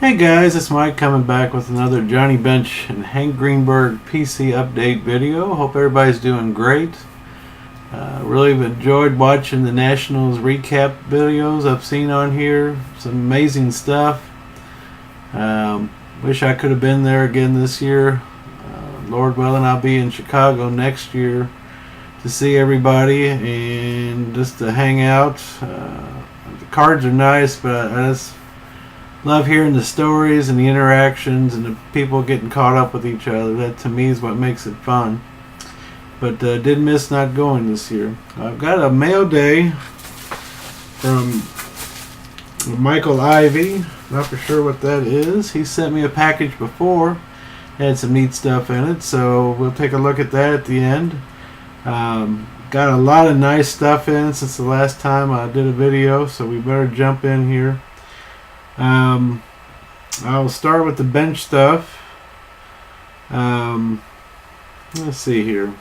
Hey guys, it's Mike coming back with another Johnny Bench and Hank Greenberg PC update video. Hope everybody's doing great. Really enjoyed watching the Nationals recap videos I've seen on here. Some amazing stuff. Wish I could have been there again this year. Lord willing, I'll be in Chicago next year to see everybody and just to hang out. The cards are nice, but I just love hearing the stories and the interactions and the people getting caught up with each other. That to me is what makes it fun. But did miss not going this year. I've got a mail day from Michael Ivey. Not for sure what that is. He sent me a package before. Had some neat stuff in it, so we'll take a look at that at the end. Got a lot of nice stuff in since the last time I did a video, so we better jump in here. I'll start with the bench stuff. Let's see here.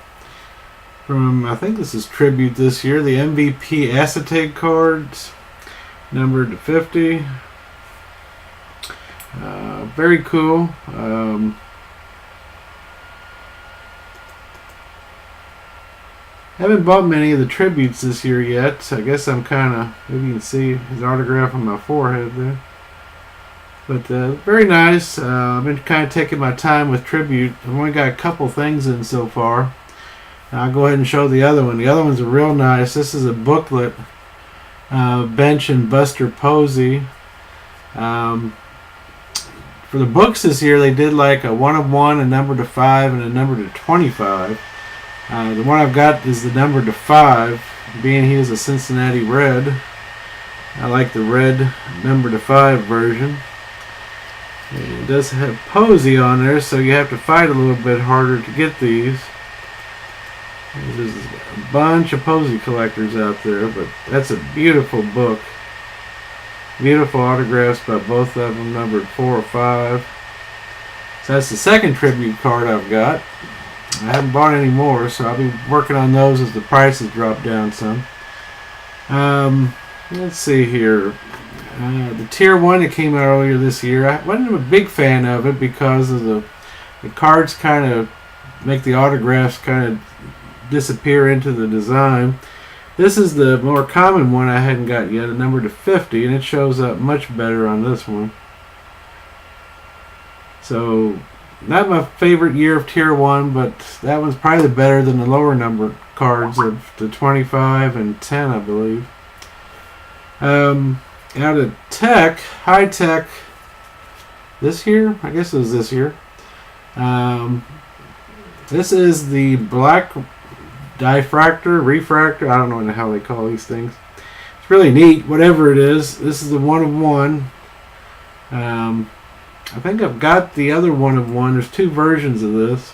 From, I think this is tribute this year, the MVP acetate cards, numbered to 50. Very cool. Haven't bought many of the tributes this year yet. I guess I'm kind of, maybe you can see his autograph on my forehead there. But very nice. I've been kind of taking my time with tribute. I've only got a couple things in so far. I'll go ahead and show the other one. The other one's real nice. This is a booklet. Bench and Buster Posey. For the books this year, they did like a 1 of 1, a number to 5, and a number to 25. The one I've got is the number to 5, being he is a Cincinnati Red. I like the red number to 5 version. And it does have Posey on there, so you have to fight a little bit harder to get these. There's a bunch of Posey collectors out there, but that's a beautiful book. Beautiful autographs by both of them, numbered 4 or 5. So that's the second tribute card I've got. I haven't bought any more, so I'll be working on those as the prices drop down some. Let's see here. The Tier 1 that came out earlier this year, I wasn't a big fan of it because of the cards kind of make the autographs kind of disappear into the design. This is the more common one I hadn't got yet, a number to 50, and it shows up much better on this one. So, not my favorite year of Tier 1, but that one's probably better than the lower number cards of the 25 and 10, I believe. Out of Tech, High Tech, this year? I guess it was this year. This is the black refractor, I don't know what the hell they call these things. It's really neat, whatever it is. This is the 1 of 1. I think I've got the other 1 of 1. There's 2 versions of this.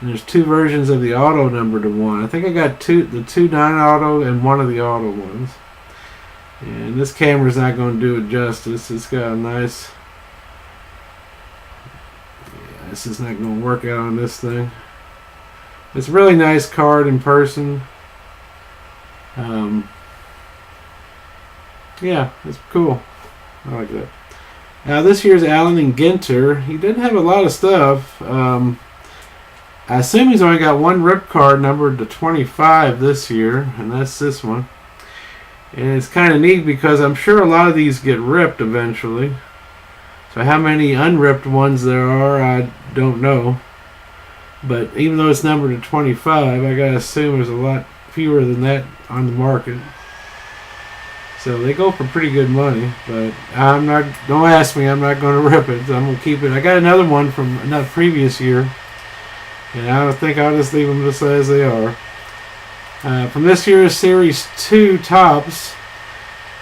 And there's 2 versions of the auto number to 1. I think I got the 2 non-auto and 1 of the auto ones. And this camera's not going to do it justice. It's got a nice... Yeah, this is not going to work out on this thing. It's a really nice card in person. Yeah, it's cool. I like that. Now this year's Allen and Ginter. He didn't have a lot of stuff. I assume he's only got 1 rip card numbered to 25 this year, and that's this one. And it's kind of neat because I'm sure a lot of these get ripped eventually. So how many unripped ones there are, I don't know. But even though it's numbered to 25, I gotta assume there's a lot fewer than that on the market. So they go for pretty good money. But I'm not. Don't ask me. I'm not going to rip it. I'm gonna keep it. I got another one from another previous year, and I think I'll just leave them just as they are. From this year's Series 2 Topps,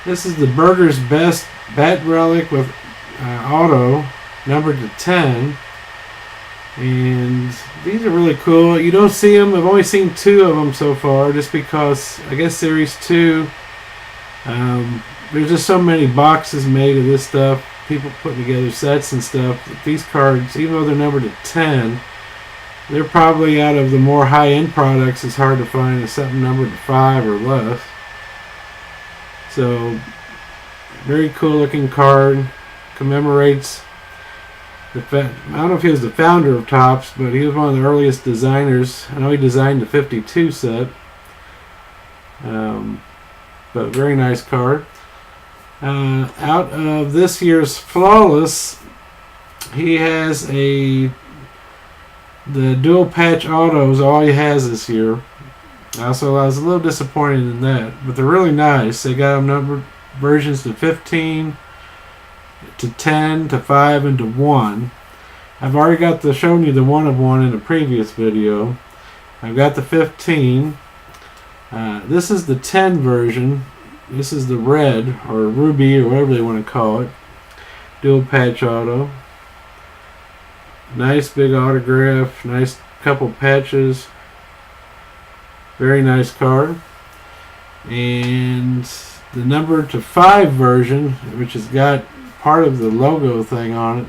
this is the Burger's Best Bat Relic with auto, numbered to 10. And these are really cool. You don't see them. I've only seen 2 of them so far, just because I guess Series 2, there's just so many boxes made of this stuff. People putting together sets and stuff. These cards, even though they're numbered to 10, they're probably out of the more high-end products. It's hard to find something numbered to 5 or less. So, very cool looking card. commemorates I don't know if he was the founder of Topps, but he was one of the earliest designers. I know he designed the 52 set. But very nice card. Out of this year's Flawless, he has the dual patch autos. All he has this year. So I was a little disappointed in that, but they're really nice. They got them numbered versions to 15, to 10, to 5, and to 1. I've already shown you the 1 of 1 in a previous video. I've got the 15. This is the 10 version. This is the red, or ruby, or whatever they want to call it. Dual patch auto. Nice big autograph. Nice couple patches. Very nice card. And the number to 5 version, which has got part of the logo thing on it.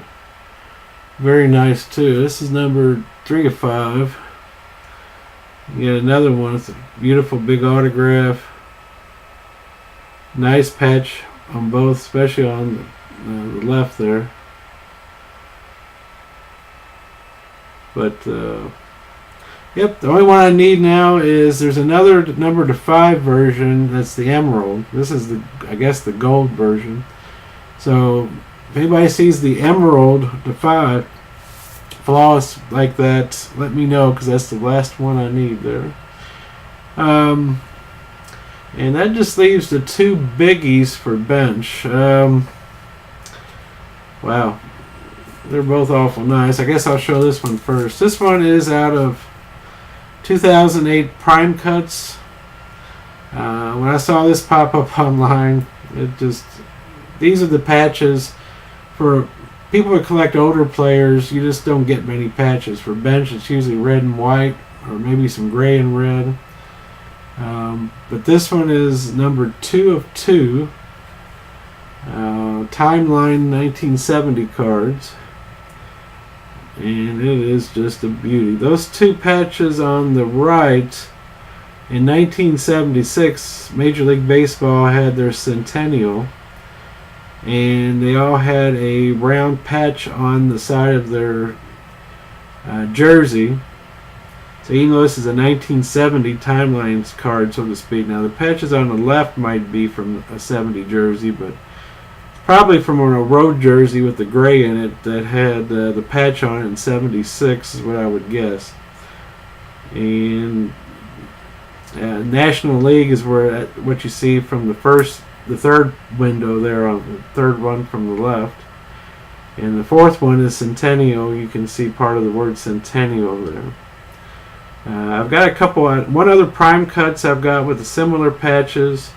Very nice too. This is number 3 of 5. You get another one. It's a beautiful big autograph. Nice patch on both, especially on the left there. But yep, the only one I need now is there's another number to 5 version. That's the emerald. This is I guess the gold version. So if anybody sees the emerald to 5 Flawless like that, let me know, because that's the last one I need there. And that just leaves the 2 biggies for bench. Wow, they're both awful nice. I guess I'll show this one first. This one is out of 2008 Prime Cuts. When I saw this pop up online, these are the patches for people who collect older players. You just don't get many patches. For bench, it's usually red and white, or maybe some gray and red. But this one is number 2 of 2. Timeline 1970 cards. And it is just a beauty. Those 2 patches on the right, in 1976, Major League Baseball had their centennial. And they all had a round patch on the side of their jersey. So even though this is a 1970 timelines card, so to speak, now the patches on the left might be from a 70 jersey, but probably from a road jersey with the gray in it that had the patch on it in 76 is what I would guess. And National League is what you see from the 3rd window there, on the 3rd one from the left. And the 4th one is Centennial. You can see part of the word Centennial there. I've got one other Prime Cuts I've got with the similar patches.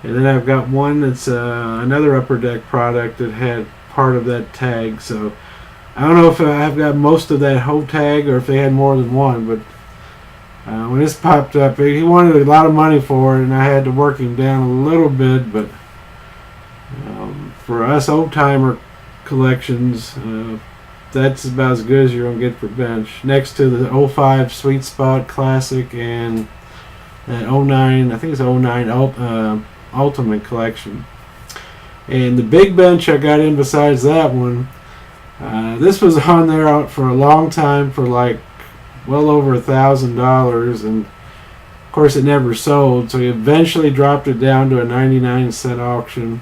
And then I've got one that's another Upper Deck product that had part of that tag. So I don't know if I've got most of that whole tag or if they had more than one. But when this popped up, he wanted a lot of money for it, and I had to work him down a little bit. But for us old-timer collections, that's about as good as you're going to get for bench. Next to the 05 Sweet Spot Classic and that 09, I think it's 09 Ultimate Collection. And the big bench I got in besides that one, this was on there out for a long time for like well over $1,000, and of course it never sold, so he eventually dropped it down to a 99-cent auction.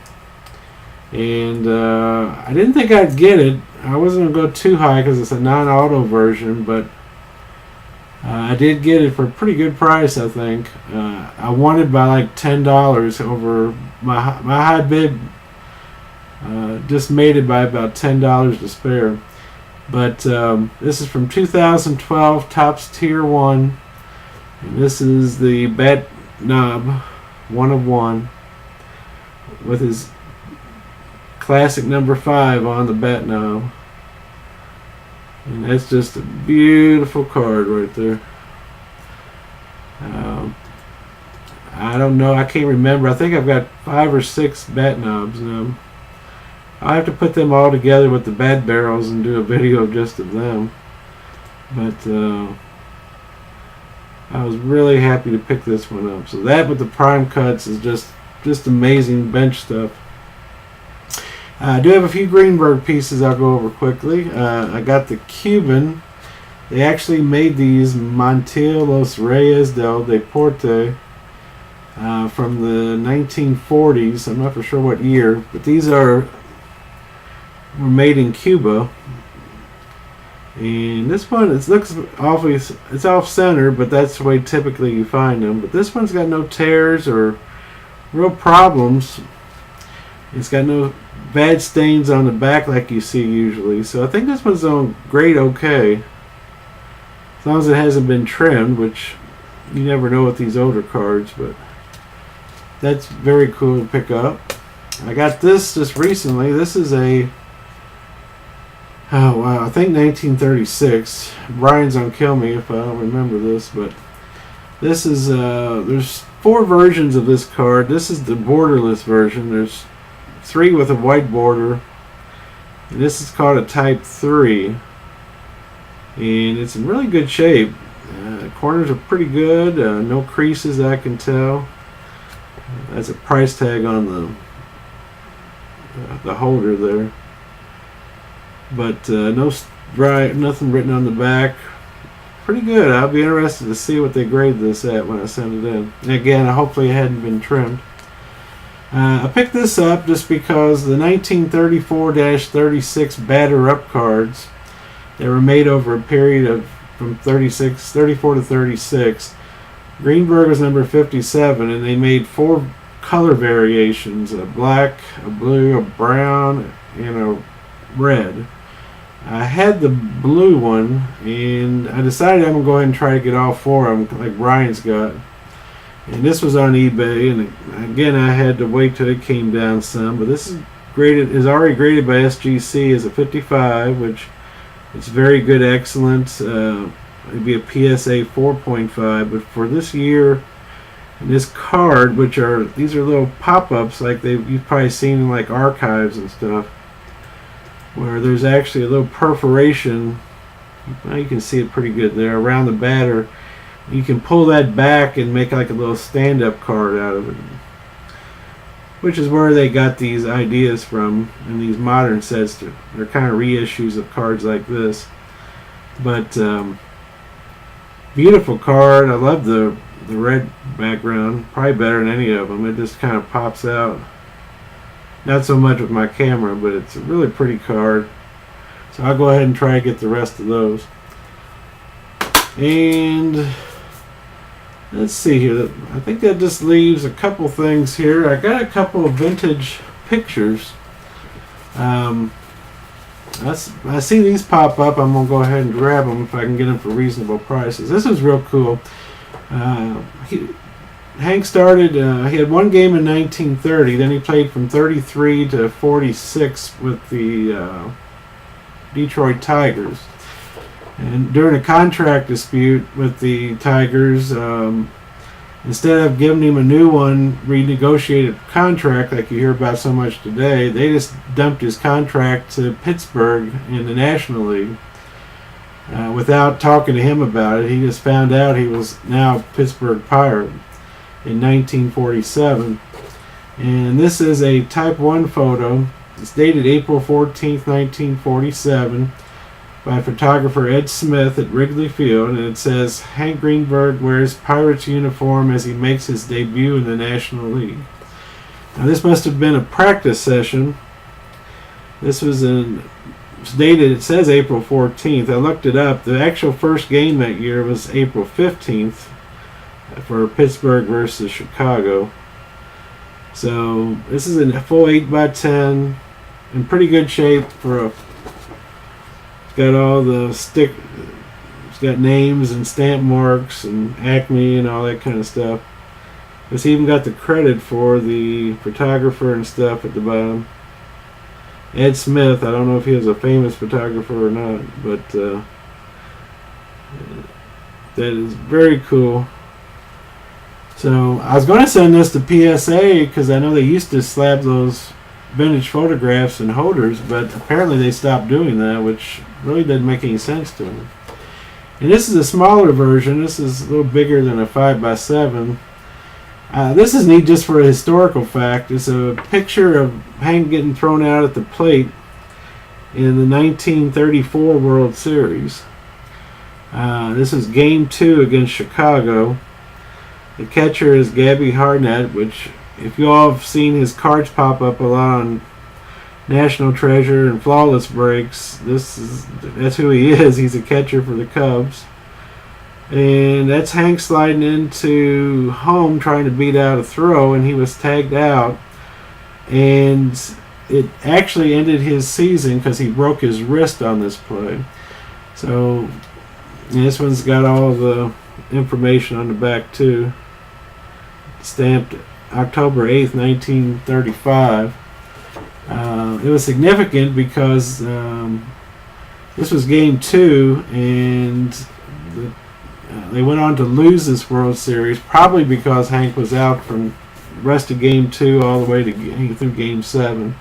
And I didn't think I'd get it. I wasn't going to go too high because it's a non-auto version, but I did get it for a pretty good price, I think. I won it by like $10 over my high bid. Just made it by about $10 to spare. But this is from 2012 Topps Tier 1. And this is the bat knob, 1 of 1, with his classic number 5 on the bat knob. And that's just a beautiful card right there. I don't know, I can't remember. I think I've got 5 or 6 bat knobs now. I'll have to put them all together with the bat barrels and do a video just of them. But I was really happy to pick this one up. So that with the Prime Cuts is just amazing bench stuff. I do have a few Greenberg pieces I'll go over quickly. I got the Cuban. They actually made these Montiel Los Reyes del Deporte from the 1940s. I'm not for sure what year, but these were made in Cuba. And this one, it looks awfully, it's off center, but that's the way typically you find them. But this one's got no tears or real problems. It's got no bad stains on the back like you see usually. So I think this one's on grade okay. As long as it hasn't been trimmed, which you never know with these older cards, but that's very cool to pick up. I got this just recently. This is a, oh wow, I think 1936. Brian's gonna kill me if I don't remember this, but this is, there's 4 versions of this card. This is the borderless version. There's 3 with a white border. And this is called a Type 3. And it's in really good shape. Corners are pretty good. No creases that I can tell. That's a price tag on the holder there. But nothing written on the back. Pretty good. I'll be interested to see what they grade this at when I send it in. And again, hopefully it hadn't been trimmed. I picked this up just because the 1934-36 batter up cards, they were made over a period of from 34 to 36. Greenberg was number 57, and they made 4 color variations: a black, a blue, a brown, and a red. I had the blue one, and I decided I'm going to go ahead and try to get all 4 of them, like Brian's got. And this was on eBay, and again I had to wait till it came down some. But this is already graded by SGC as a 55, which is very good, excellent. It'd be a PSA 4.5, but for this year, and this card, these are little pop-ups like you've probably seen in like archives and stuff, where there's actually a little perforation. Well, you can see it pretty good there around the batter. You can pull that back and make like a little stand-up card out of it, which is where they got these ideas from in these modern sets. They're kind of reissues of cards like this. But beautiful card. I love the red background, probably better than any of them. It just kind of pops out. Not so much with my camera, but it's a really pretty card. So I'll go ahead and try to get the rest of those. And let's see here. I think that just leaves a couple things here. I got a couple of vintage pictures. I see these pop up. I'm going to go ahead and grab them if I can get them for reasonable prices. This is real cool. Hank started, he had one game in 1930, then he played from 33 to 46 with the Detroit Tigers. And during a contract dispute with the Tigers, instead of giving him a new one, renegotiated contract like you hear about so much today, they just dumped his contract to Pittsburgh in the National League without talking to him about it. He just found out he was now a Pittsburgh Pirate in 1947. And this is a Type 1 photo. It's dated April 14th, 1947. By photographer Ed Smith at Wrigley Field, and it says Hank Greenberg wears Pirates uniform as he makes his debut in the National League. Now this must have been a practice session. This was it's dated, it says April 14th. I looked it up. The actual first game that year was April 15th for Pittsburgh versus Chicago. So this is a full 8x10 in pretty good shape for a. Got all the it's got names and stamp marks and Acme and all that kind of stuff. It's even got the credit for the photographer and stuff at the bottom. Ed Smith, I don't know if he was a famous photographer or not, but that is very cool. So I was going to send this to PSA because I know they used to slap those vintage photographs and holders, but apparently they stopped doing that, which really didn't make any sense to me. And this is a smaller version. This is a little bigger than a 5x7. This is neat just for a historical fact. It's a picture of Hank getting thrown out at the plate in the 1934 World Series. This is Game 2 against Chicago. The catcher is Gabby Hartnett, which, if you all have seen his cards pop up a lot on National Treasure and Flawless Breaks, that's who he is. He's a catcher for the Cubs. And that's Hank sliding into home trying to beat out a throw, and he was tagged out. And it actually ended his season because he broke his wrist on this play. So this one's got all the information on the back too. Stamped October 8th, 1935. It was significant because this was Game 2, and they went on to lose this World Series, probably because Hank was out from the rest of Game 2 all the way to through Game 7.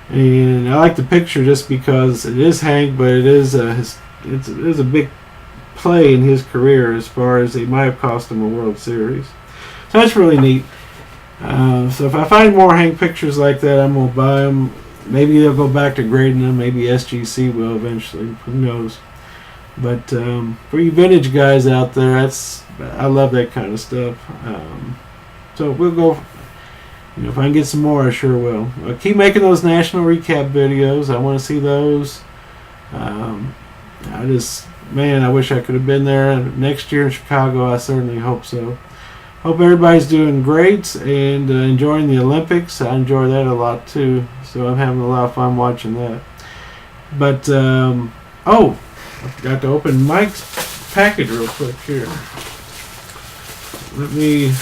And I like the picture just because it is Hank, but it is a big play in his career as far as it might have cost him a World Series. So that's really neat. So if I find more Hank pictures like that, I'm going to buy them. Maybe they'll go back to grading them. Maybe SGC will eventually. Who knows? But for you vintage guys out there, I love that kind of stuff. So we'll go. If I can get some more, I sure will. I'll keep making those national recap videos. I want to see those. I wish I could have been there next year in Chicago. I certainly hope so. Hope everybody's doing great and enjoying the Olympics. I enjoy that a lot too, so I'm having a lot of fun watching that. But I forgot to open Mike's package real quick here. Let me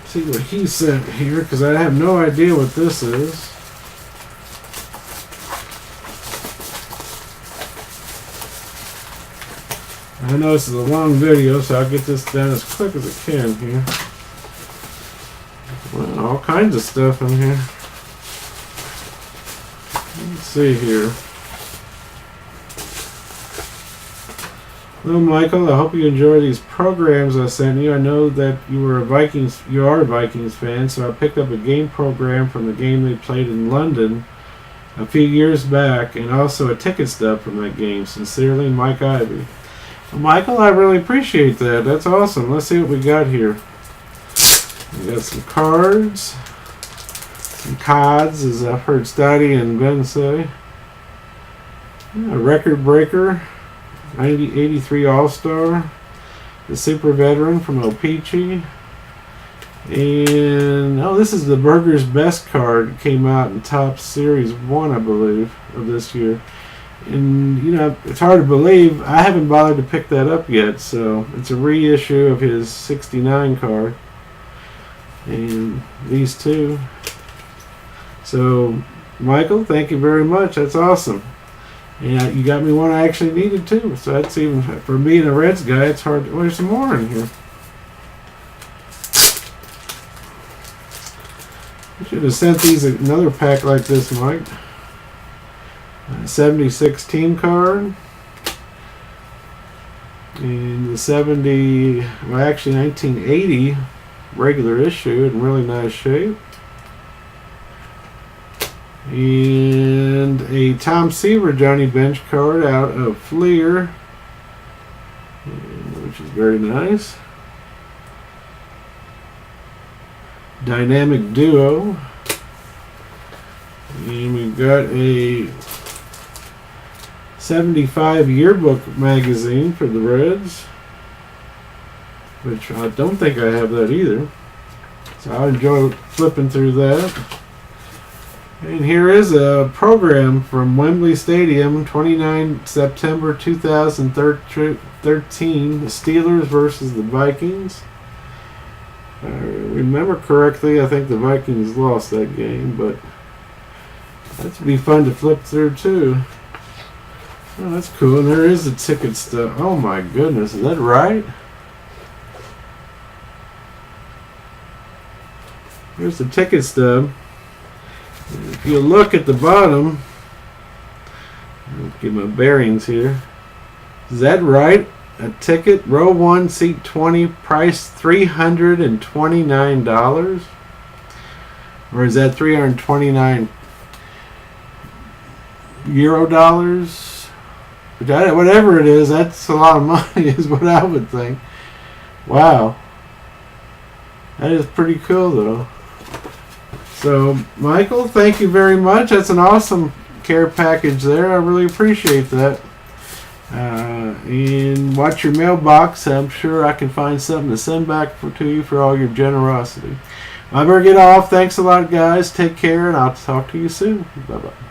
see what he sent here, because I have no idea what this is. I know this is a long video, so I'll get this done as quick as I can here. Well, all kinds of stuff in here. Let's see here. Hello, Michael. I hope you enjoy these programs I sent you. I know that you are a Vikings fan, so I picked up a game program from the game they played in London a few years back, and also a ticket stub from that game. Sincerely, Mike Ivey. Well, Michael, I really appreciate that. That's awesome. Let's see what we got here. We got some cards, some cards, as I've heard Stoddy and Ben say. A record breaker. 83 All-Star, the Super Veteran from Opeachy, and this is the Burger's Best card. It came out in Top Series 1, I believe, of this year. And it's hard to believe I haven't bothered to pick that up yet, so it's a reissue of his 69 card, and these two. So Michael, thank you very much. That's awesome. Yeah, you got me one I actually needed too. So that's even, for being a Reds guy, it's hard. There's some more in here. I should have sent these another pack like this, Mike. 76 team card. And the 1980 regular issue in really nice shape. And a Tom Seaver Johnny Bench card out of Fleer, which is very nice. Dynamic Duo. And we've got a 75 yearbook magazine for the Reds, which I don't think I have that either. So I enjoy flipping through that. And here is a program from Wembley Stadium, 29 September 2013, the Steelers versus the Vikings. If I remember correctly, I think the Vikings lost that game, but that'd be fun to flip through too. Oh, that's cool. And there is the ticket stuff. Oh my goodness, is that right? Here's the ticket stub. If you look at the bottom, I'll get my bearings here. Is that right? a ticket, row 1, seat 20, price $329. Or is that 329 Euro dollars? Whatever it is, that's a lot of money, is what I would think. Wow. That is pretty cool, though. So, Michael, thank you very much. That's an awesome care package there. I really appreciate that. And watch your mailbox. I'm sure I can find something to send back to you for all your generosity. I better get off. Thanks a lot, guys. Take care, and I'll talk to you soon. Bye-bye.